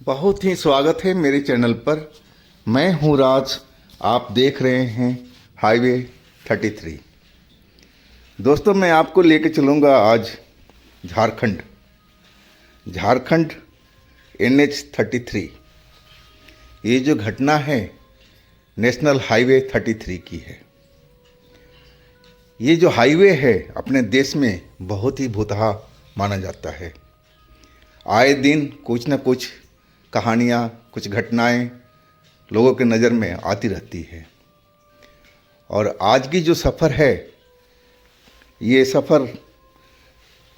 बहुत ही स्वागत है मेरे चैनल पर। मैं हूं राज। आप देख रहे हैं हाईवे 33। दोस्तों, मैं आपको लेके चलूँगा आज झारखंड। झारखंड NH 33। ये जो घटना है नेशनल हाईवे 33 की है। ये जो हाईवे है अपने देश में बहुत ही भुतहा माना जाता है। आए दिन कुछ न कुछ कहानियाँ, कुछ घटनाएं लोगों के नज़र में आती रहती है। और आज की जो सफ़र है, ये सफ़र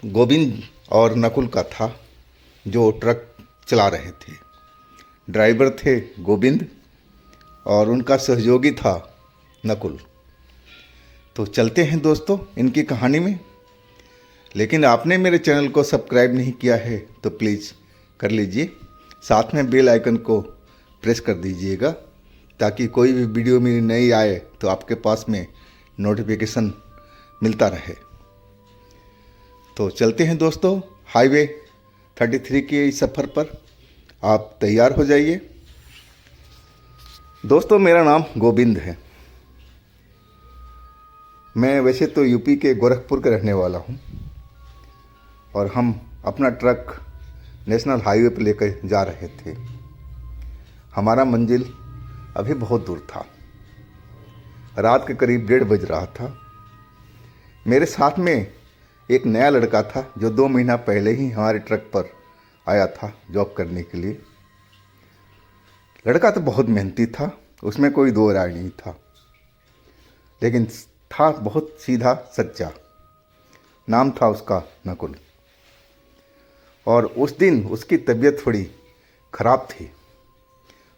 गोविंद और नकुल का था, जो ट्रक चला रहे थे। ड्राइवर थे गोविंद और उनका सहयोगी था नकुल। तो चलते हैं दोस्तों इनकी कहानी में। लेकिन आपने मेरे चैनल को सब्सक्राइब नहीं किया है तो प्लीज़ कर लीजिए। साथ में बेल आइकन को प्रेस कर दीजिएगा ताकि कोई भी वीडियो मेरी नई आए तो आपके पास में नोटिफिकेशन मिलता रहे। तो चलते हैं दोस्तों हाईवे 33 के इस सफ़र पर। आप तैयार हो जाइए। दोस्तों, मेरा नाम गोविंद है। मैं वैसे तो यूपी के गोरखपुर का रहने वाला हूँ और हम अपना ट्रक नेशनल हाईवे पर लेकर जा रहे थे। हमारा मंजिल अभी बहुत दूर था। रात के करीब 1:30 बज रहा था। मेरे साथ में एक नया लड़का था जो 2 महीना पहले ही हमारे ट्रक पर आया था जॉब करने के लिए। लड़का तो बहुत मेहनती था, उसमें कोई दो राय नहीं था, लेकिन था बहुत सीधा सच्चा। नाम था उसका नकुल। और उस दिन उसकी तबीयत थोड़ी ख़राब थी।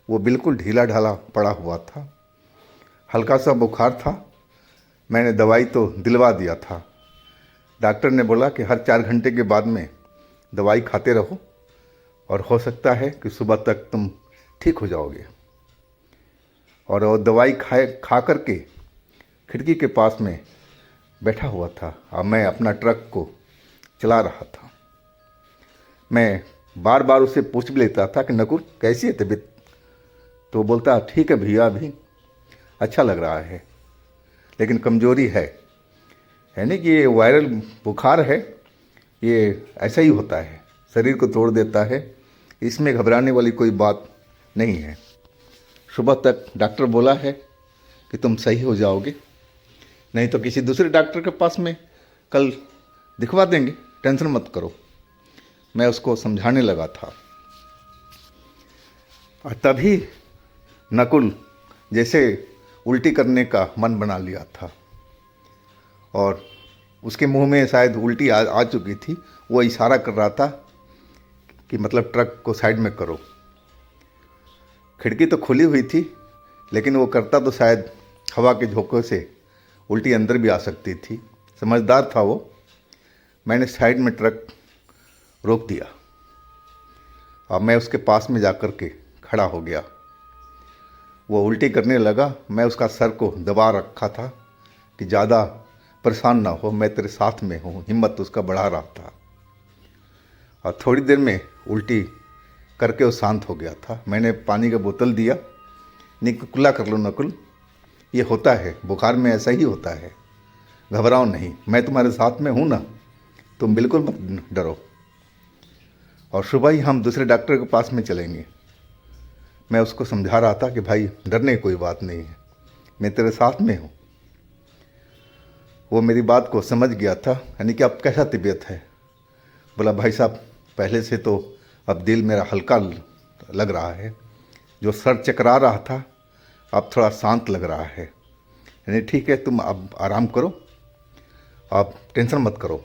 वो बिल्कुल ढीला ढाला पड़ा हुआ था। हल्का सा बुखार था। मैंने दवाई तो दिलवा दिया था। डॉक्टर ने बोला कि हर 4 घंटे के बाद में दवाई खाते रहो और हो सकता है कि सुबह तक तुम ठीक हो जाओगे। और वो दवाई खा कर के खिड़की के पास में बैठा हुआ था और मैं अपना ट्रक को चला रहा था। मैं बार बार उससे पूछ भी लेता था कि नकुल कैसी है तबीयत। तो बोलता ठीक है भैया, अभी अच्छा लग रहा है, लेकिन कमज़ोरी है। यानी कि ये वायरल बुखार है, ये ऐसा ही होता है, शरीर को तोड़ देता है। इसमें घबराने वाली कोई बात नहीं है। सुबह तक डॉक्टर बोला है कि तुम सही हो जाओगे, नहीं तो किसी दूसरे डॉक्टर के पास में कल दिखवा देंगे, टेंशन मत करो। मैं उसको समझाने लगा था। और तभी नकुल जैसे उल्टी करने का मन बना लिया था और उसके मुंह में शायद उल्टी आ चुकी थी। वो इशारा कर रहा था कि मतलब ट्रक को साइड में करो। खिड़की तो खुली हुई थी, लेकिन वो करता तो शायद हवा के झोंकों से उल्टी अंदर भी आ सकती थी। समझदार था वो। मैंने साइड में ट्रक रोक दिया और मैं उसके पास में जाकर के खड़ा हो गया। वो उल्टी करने लगा। मैं उसका सर को दबा रखा था कि ज़्यादा परेशान ना हो, मैं तेरे साथ में हूँ। हिम्मत उसका बढ़ा रहा था और थोड़ी देर में उल्टी करके वो शांत हो गया था। मैंने पानी का बोतल दिया। कुल्ला कर लो नकुल, ये होता है, बुखार में ऐसा ही होता है, घबराओ नहीं, मैं तुम्हारे साथ में हूँ ना, तुम बिल्कुल मत डरो। और सुबह ही हम दूसरे डॉक्टर के पास में चलेंगे। मैं उसको समझा रहा था कि भाई डरने की कोई बात नहीं है, मैं तेरे साथ में हूँ। वो मेरी बात को समझ गया था। यानी कि अब कैसा तबीयत है? बोला भाई साहब पहले से तो अब दिल मेरा हल्का लग रहा है, जो सर चकरा रहा था अब थोड़ा शांत लग रहा है। यानी ठीक है, तुम अब आराम करो, आप टेंशन मत करो,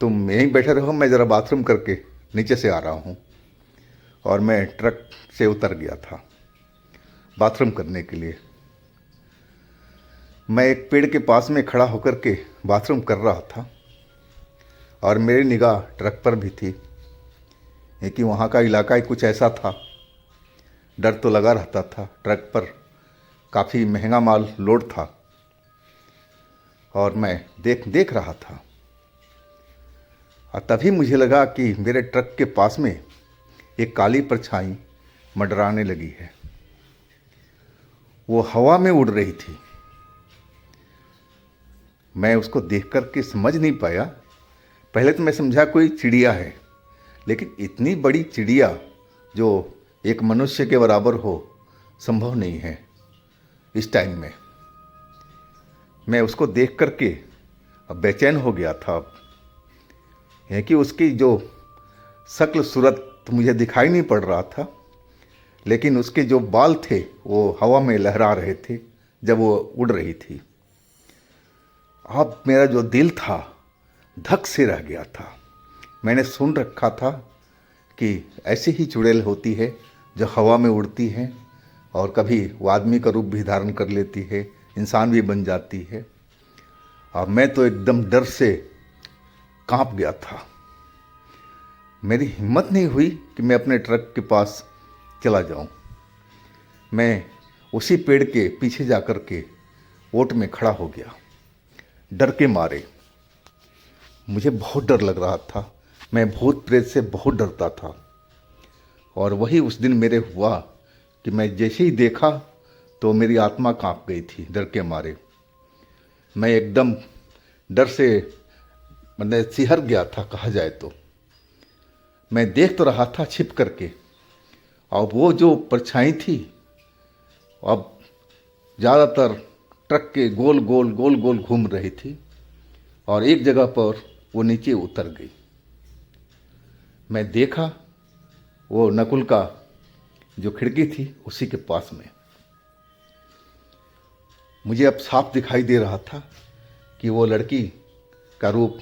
तुम यहीं बैठे रहो, मैं ज़रा बाथरूम करके नीचे से आ रहा हूँ। और मैं ट्रक से उतर गया था बाथरूम करने के लिए। मैं एक पेड़ के पास में खड़ा होकर के बाथरूम कर रहा था और मेरी निगाह ट्रक पर भी थी, कि वहाँ का इलाका ही कुछ ऐसा था। डर तो लगा रहता था। ट्रक पर काफ़ी महंगा माल लोड था और मैं देख रहा था। और तभी मुझे लगा कि मेरे ट्रक के पास में एक काली परछाई मंडराने लगी है। वो हवा में उड़ रही थी। मैं उसको देख कर के समझ नहीं पाया। पहले तो मैं समझा कोई चिड़िया है, लेकिन इतनी बड़ी चिड़िया जो एक मनुष्य के बराबर हो, संभव नहीं है इस टाइम में। मैं उसको देख कर के अब बेचैन हो गया था। अब है कि उसकी जो शक्ल सूरत तो मुझे दिखाई नहीं पड़ रहा था, लेकिन उसके जो बाल थे वो हवा में लहरा रहे थे जब वो उड़ रही थी। अब मेरा जो दिल था धक से रह गया था। मैंने सुन रखा था कि ऐसी ही चुड़ैल होती है जो हवा में उड़ती है और कभी वो आदमी का रूप भी धारण कर लेती है, इंसान भी बन जाती है। और मैं तो एकदम डर से कांप गया था। मेरी हिम्मत नहीं हुई कि मैं अपने ट्रक के पास चला जाऊं। मैं उसी पेड़ के पीछे जाकर के ओट में खड़ा हो गया, डर के मारे। मुझे बहुत डर लग रहा था। मैं भूत प्रेत से बहुत डरता था। और वही उस दिन मेरे हुआ कि मैं जैसे ही देखा तो मेरी आत्मा कांप गई थी डर के मारे। मैं एकदम डर से मतलब सिहर गया था कहा जाए तो। मैं देख तो रहा था छिप करके, और वो जो परछाई थी अब ज़्यादातर ट्रक के गोल गोल गोल गोल घूम रही थी और एक जगह पर वो नीचे उतर गई। मैं देखा वो नकुल का जो खिड़की थी उसी के पास में। मुझे अब साफ दिखाई दे रहा था कि वो लड़की का रूप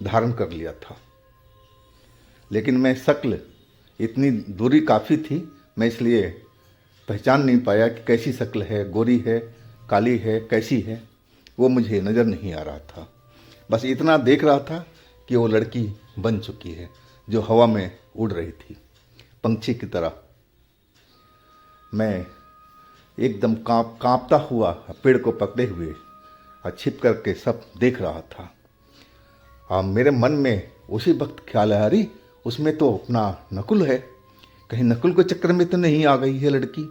धारण कर लिया था, लेकिन मैं शक्ल इतनी दूरी काफ़ी थी, मैं इसलिए पहचान नहीं पाया कि कैसी शक्ल है, गोरी है, काली है, कैसी है, वो मुझे नज़र नहीं आ रहा था। बस इतना देख रहा था कि वो लड़की बन चुकी है जो हवा में उड़ रही थी पंछी की तरह। मैं एकदम कांपता हुआ पेड़ को पकड़े हुए और छिप करके सब देख रहा था। और मेरे मन में उसी वक्त ख्याल आया, अरे उसमें तो अपना नकुल है, कहीं नकुल के चक्कर में तो नहीं आ गई है लड़की।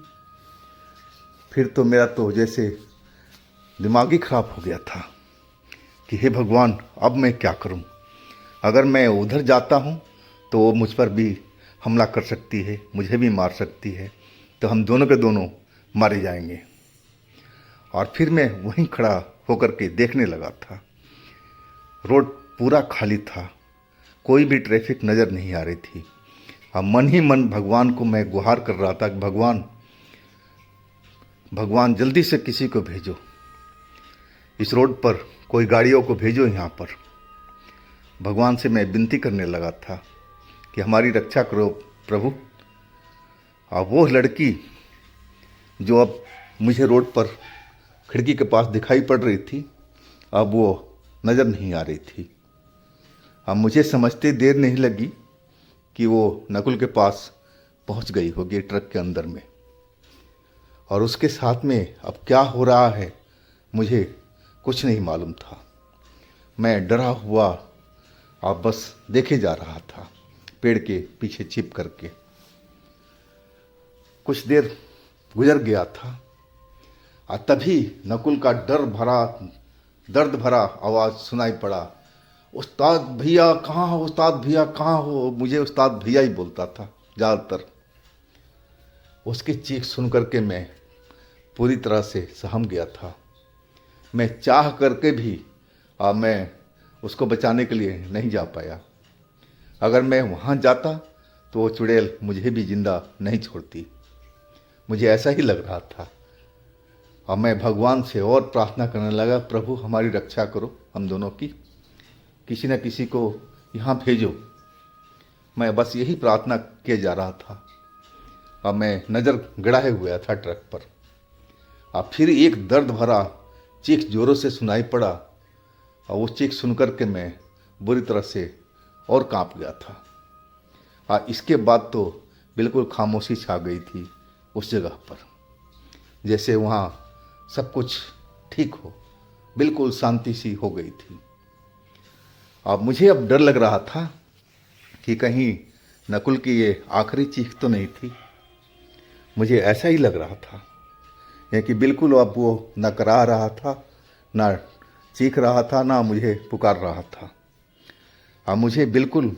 फिर तो मेरा तो जैसे दिमाग ही खराब हो गया था कि हे भगवान, अब मैं क्या करूं? अगर मैं उधर जाता हूं तो वो मुझ पर भी हमला कर सकती है, मुझे भी मार सकती है, तो हम दोनों के दोनों मारे जाएंगे। और फिर मैं वहीं खड़ा होकर के देखने लगा था। रोड पूरा खाली था, कोई भी ट्रैफिक नज़र नहीं आ रही थी। अब मन ही मन भगवान को मैं गुहार कर रहा था कि भगवान भगवान जल्दी से किसी को भेजो, इस रोड पर कोई गाड़ियों को भेजो यहाँ पर। भगवान से मैं विनती करने लगा था कि हमारी रक्षा करो प्रभु। और वो लड़की जो अब मुझे रोड पर खिड़की के पास दिखाई पड़ रही थी, अब वो नज़र नहीं आ रही थी। अब मुझे समझते देर नहीं लगी कि वो नकुल के पास पहुंच गई होगी ट्रक के अंदर में। और उसके साथ में अब क्या हो रहा है मुझे कुछ नहीं मालूम था। मैं डरा हुआ अब बस देखे जा रहा था पेड़ के पीछे छिप करके। कुछ देर गुजर गया था और तभी नकुल का दर्द भरा आवाज़ सुनाई पड़ा, उस्ताद भैया कहाँ हो, उस्ताद भैया कहाँ हो। मुझे उस्ताद भैया ही बोलता था ज़्यादातर। उसकी चीख सुन करके मैं पूरी तरह से सहम गया था। मैं चाह करके भी मैं उसको बचाने के लिए नहीं जा पाया। अगर मैं वहाँ जाता तो वो चुड़ैल मुझे भी जिंदा नहीं छोड़ती, मुझे ऐसा ही लग रहा था। और मैं भगवान से और प्रार्थना करने लगा, प्रभु हमारी रक्षा करो, हम दोनों की, किसी न किसी को यहाँ भेजो। मैं बस यही प्रार्थना किए जा रहा था। अब मैं नज़र गड़ाए हुआ था ट्रक पर। अब फिर एक दर्द भरा चीख जोरों से सुनाई पड़ा और वो चीख सुनकर के मैं बुरी तरह से और कांप गया था। और इसके बाद तो बिल्कुल खामोशी छा गई थी उस जगह पर, जैसे वहाँ सब कुछ ठीक हो, बिल्कुल शांति सी हो गई थी। अब मुझे अब डर लग रहा था कि कहीं नकुल की ये आखिरी चीख तो नहीं थी। मुझे ऐसा ही लग रहा था, ये कि बिल्कुल अब वो न करा रहा था, ना चीख रहा था, ना मुझे पुकार रहा था। अब मुझे बिल्कुल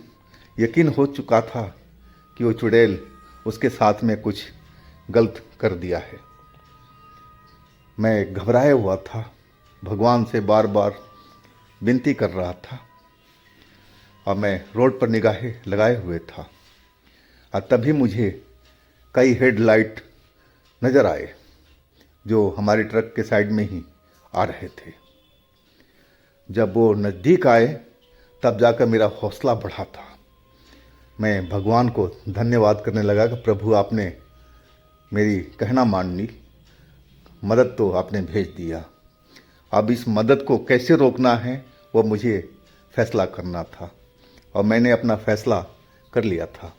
यकीन हो चुका था कि वो चुड़ैल उसके साथ में कुछ गलत कर दिया है। मैं घबराया हुआ था, भगवान से बार बार विनती कर रहा था और मैं रोड पर निगाहें लगाए हुए था। और तभी मुझे कई हेडलाइट नज़र आए जो हमारे ट्रक के साइड में ही आ रहे थे। जब वो नज़दीक आए तब जाकर मेरा हौसला बढ़ा था। मैं भगवान को धन्यवाद करने लगा कि प्रभु आपने मेरी कहना मान ली, मदद तो आपने भेज दिया। अब इस मदद को कैसे रोकना है वो मुझे फैसला करना था और मैंने अपना फैसला कर लिया था।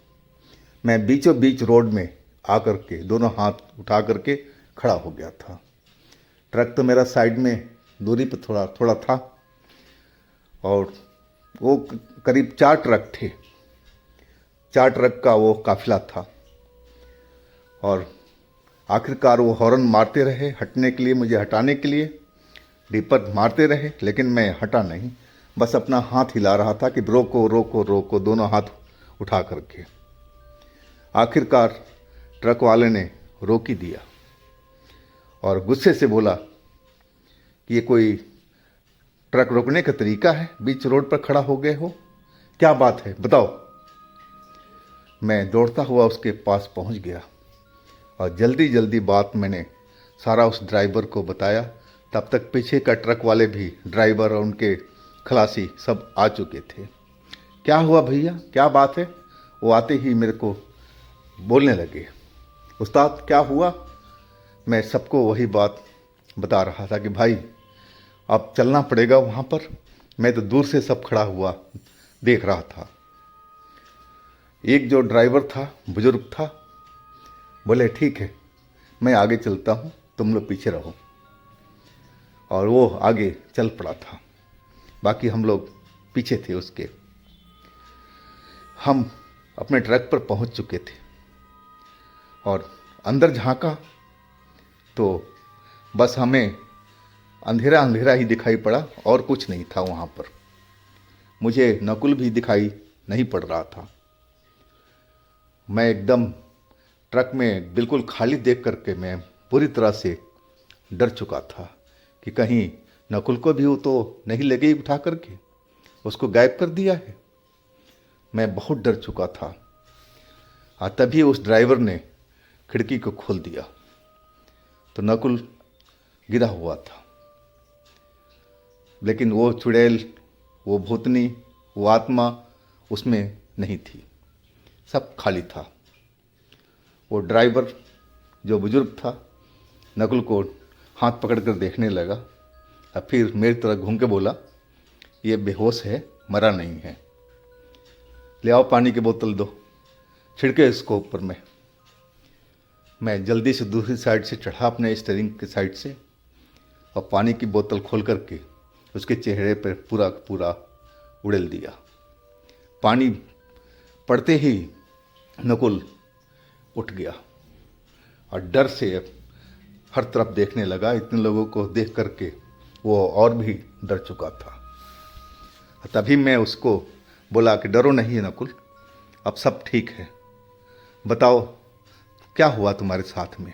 मैं बीचों बीच रोड में आकर के दोनों हाथ उठा करके खड़ा हो गया था। ट्रक तो मेरा साइड में दूरी पर थोड़ा थोड़ा था और वो करीब 4 ट्रक थे। 4 ट्रक का वो काफिला था और आखिरकार वो हॉर्न मारते रहे हटने के लिए, मुझे हटाने के लिए डीपर मारते रहे, लेकिन मैं हटा नहीं, बस अपना हाथ हिला रहा था कि रोको रोको रोको, दोनों हाथ उठा करके। आखिरकार ट्रक वाले ने रोक ही दिया और गुस्से से बोला कि ये कोई ट्रक रोकने का तरीका है? बीच रोड पर खड़ा हो गए हो, क्या बात है बताओ। मैं दौड़ता हुआ उसके पास पहुंच गया और जल्दी जल्दी बात मैंने सारा उस ड्राइवर को बताया। तब तक पीछे का ट्रक वाले भी, ड्राइवर और उनके खलासी सब आ चुके थे। क्या हुआ भैया, क्या बात है? वो आते ही मेरे को बोलने लगे, उस्ताद क्या हुआ? मैं सबको वही बात बता रहा था कि भाई अब चलना पड़ेगा वहाँ पर। मैं तो दूर से सब खड़ा हुआ देख रहा था। एक जो ड्राइवर था, बुजुर्ग था, बोले ठीक है मैं आगे चलता हूँ, तुम लोग पीछे रहो। और वो आगे चल पड़ा था, बाकी हम लोग पीछे थे उसके। हम अपने ट्रक पर पहुँच चुके थे और अंदर झांका तो बस हमें अंधेरा अंधेरा ही दिखाई पड़ा और कुछ नहीं था वहाँ पर। मुझे नकुल भी दिखाई नहीं पड़ रहा था। मैं एकदम ट्रक में बिल्कुल खाली देख करके मैं पूरी तरह से डर चुका था कि कहीं नकुल को भी वो तो नहीं ले गई उठा करके, उसको गायब कर दिया है। मैं बहुत डर चुका था। तभी उस ड्राइवर ने खिड़की को खोल दिया तो नकुल गिरा हुआ था, लेकिन वो चुड़ैल, वो भूतनी, वो आत्मा उसमें नहीं थी, सब खाली था। वो ड्राइवर जो बुजुर्ग था नकुल को हाथ पकड़कर देखने लगा और फिर मेरी तरफ घूम के बोला, ये बेहोश है, मरा नहीं है, ले आओ पानी की बोतल दो, छिड़के इसको ऊपर में। मैं जल्दी से दूसरी साइड से चढ़ा अपने स्टीयरिंग के साइड से और पानी की बोतल खोल करके उसके चेहरे पर पूरा पूरा उड़ेल दिया। पानी पड़ते ही नकुल उठ गया और डर से हर तरफ देखने लगा। इतने लोगों को देख करके वो और भी डर चुका था। तभी मैं उसको बोला कि डरो नहीं है नकुल, अब सब ठीक है, बताओ क्या हुआ तुम्हारे साथ में।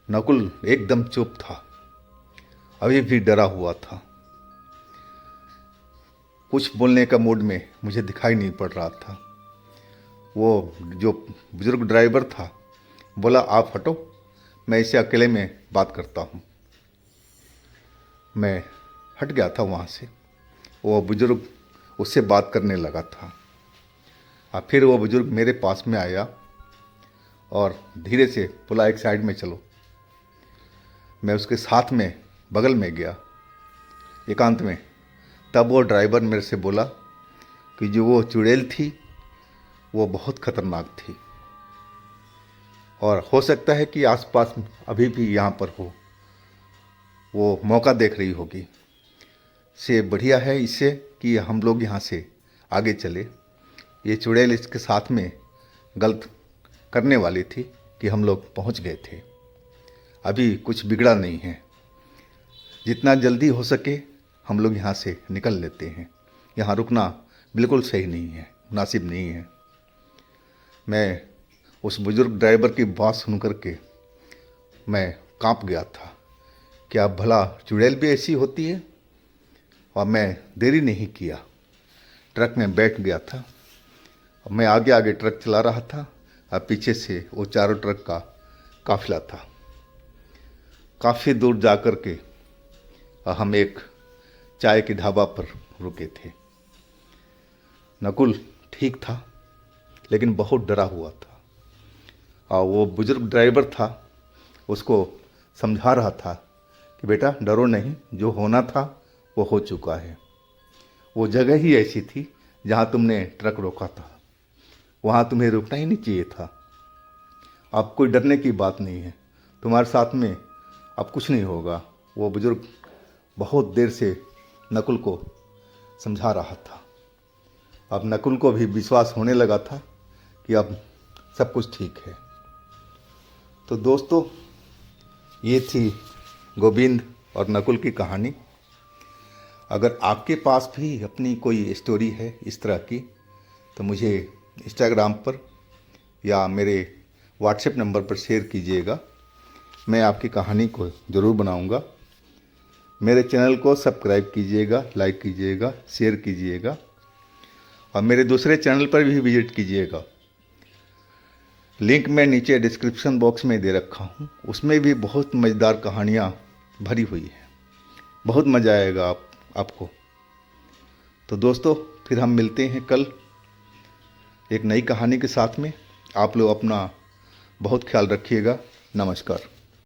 नकुल एकदम चुप था, अभी भी डरा हुआ था, कुछ बोलने का मूड में मुझे दिखाई नहीं पड़ रहा था। वो जो बुजुर्ग ड्राइवर था बोला, आप हटो, मैं इसे अकेले में बात करता हूँ। मैं हट गया था वहाँ से। वो बुजुर्ग उससे बात करने लगा था और फिर वो बुजुर्ग मेरे पास में आया और धीरे से बोला, एक साइड में चलो। मैं उसके साथ में बगल में गया एकांत में। तब वो ड्राइवर मेरे से बोला कि जो वो चुड़ैल थी वो बहुत खतरनाक थी और हो सकता है कि आसपास अभी भी यहाँ पर हो, वो मौका देख रही होगी। से बढ़िया है इससे कि हम लोग यहाँ से आगे चले ये चुड़ैल इसके साथ में गलत करने वाली थी कि हम लोग पहुंच गए थे। अभी कुछ बिगड़ा नहीं है, जितना जल्दी हो सके हम लोग यहाँ से निकल लेते हैं। यहाँ रुकना बिल्कुल सही नहीं है, मुनासिब नहीं है। मैं उस बुज़ुर्ग ड्राइवर की बात सुन कर के मैं कांप गया था। क्या भला चुड़ैल भी ऐसी होती है? और मैं देरी नहीं किया, ट्रक में बैठ गया था। अब मैं आगे आगे ट्रक चला रहा था और पीछे से वो चारों ट्रक का काफिला था। काफ़ी दूर जा कर के हम एक चाय के ढाबा पर रुके थे। नकुल ठीक था लेकिन बहुत डरा हुआ था, और वो बुजुर्ग ड्राइवर था, उसको समझा रहा था कि बेटा डरो नहीं, जो होना था वो हो चुका है। वो जगह ही ऐसी थी जहाँ तुमने ट्रक रोका था, वहाँ तुम्हें रुकना ही नहीं चाहिए था। अब कोई डरने की बात नहीं है, तुम्हारे साथ में अब कुछ नहीं होगा। वो बुजुर्ग बहुत देर से नकुल को समझा रहा था। अब नकुल को भी विश्वास होने लगा था कि अब सब कुछ ठीक है। तो दोस्तों, ये थी गोविंद और नकुल की कहानी। अगर आपके पास भी अपनी कोई स्टोरी है इस तरह की, तो मुझे इंस्टाग्राम पर या मेरे व्हाट्सएप नंबर पर शेयर कीजिएगा। मैं आपकी कहानी को ज़रूर बनाऊंगा। मेरे चैनल को सब्सक्राइब कीजिएगा, लाइक कीजिएगा, शेयर कीजिएगा, और मेरे दूसरे चैनल पर भी विजिट कीजिएगा। लिंक मैं नीचे डिस्क्रिप्शन बॉक्स में दे रखा हूँ, उसमें भी बहुत मज़ेदार कहानियाँ भरी हुई हैं। बहुत मज़ा आएगा आपको। तो दोस्तों, फिर हम मिलते हैं कल एक नई कहानी के साथ में। आप लोग अपना बहुत ख्याल रखिएगा। नमस्कार।